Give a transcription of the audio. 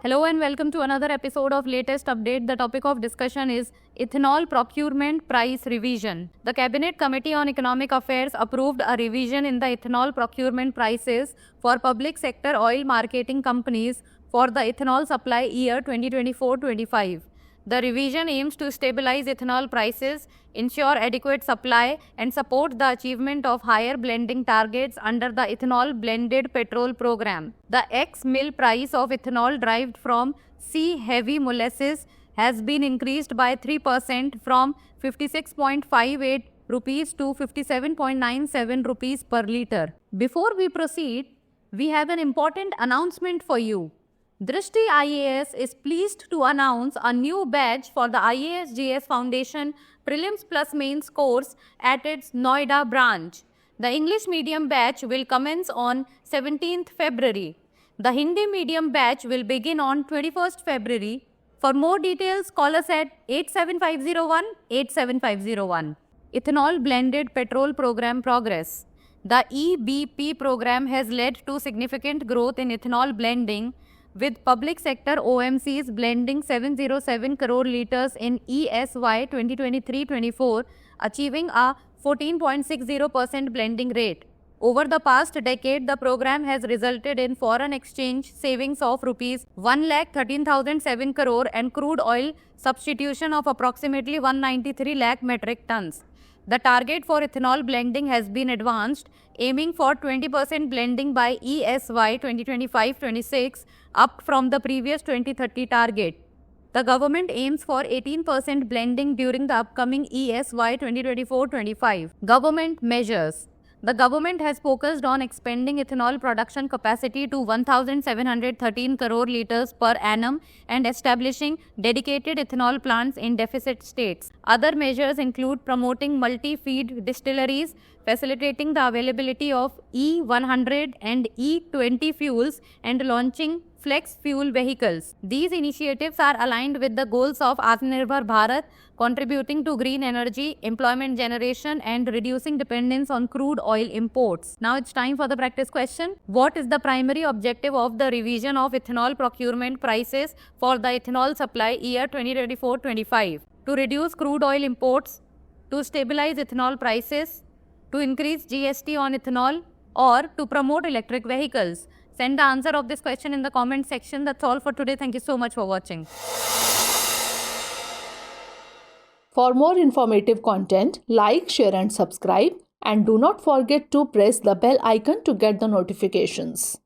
Hello and welcome to another episode of latest update. The topic of discussion is ethanol procurement price revision. The Cabinet Committee on Economic Affairs approved a revision in the ethanol procurement prices for public sector oil marketing companies for the ethanol supply year 2024-25. The revision aims to stabilize ethanol prices, ensure adequate supply, and support the achievement of higher blending targets under the Ethanol Blended Petrol Program. The ex-mill price of ethanol derived from C-heavy molasses has been increased by 3% from 56.58 rupees to 57.97 rupees per litre. Before we proceed, we have an important announcement for you. Drishti IAS is pleased to announce a new batch for the IAS-GS Foundation Prelims Plus Mains course at its Noida branch. The English medium batch will commence on 17th February. The Hindi medium batch will begin on 21st February. For more details, call us at 87501-87501. Ethanol Blended Petrol Program Progress. The EBP program has led to significant growth in ethanol blending, with public sector OMCs blending 707 crore litres in ESY 2023-24, achieving a 14.60% blending rate. Over the past decade, the program has resulted in foreign exchange savings of rupees 1,13,007 crore and crude oil substitution of approximately 193 lakh metric tons. The target for ethanol blending has been advanced, aiming for 20% blending by ESY 2025-26, up from the previous 2030 target. The government aims for 18% blending during the upcoming ESY 2024-25. Government measures. The government has focused on expanding ethanol production capacity to 1,713 crore litres per annum and establishing dedicated ethanol plants in deficit states. Other measures include promoting multi-feed distilleries, facilitating the availability of E100 and E20 fuels, and launching flex fuel vehicles. These initiatives are aligned with the goals of Atmanirbhar Bharat, contributing to green energy, employment generation, and reducing dependence on crude oil imports. Now it's time for the practice question. What is the primary objective of the revision of ethanol procurement prices for the ethanol supply year 2024-25? To reduce crude oil imports, to stabilize ethanol prices, to increase GST on ethanol, or to promote electric vehicles? Send the answer of this question in the comment section. That's all for today. Thank you so much for watching. For more informative content, like, share and subscribe, and do not forget to press the bell icon to get the notifications.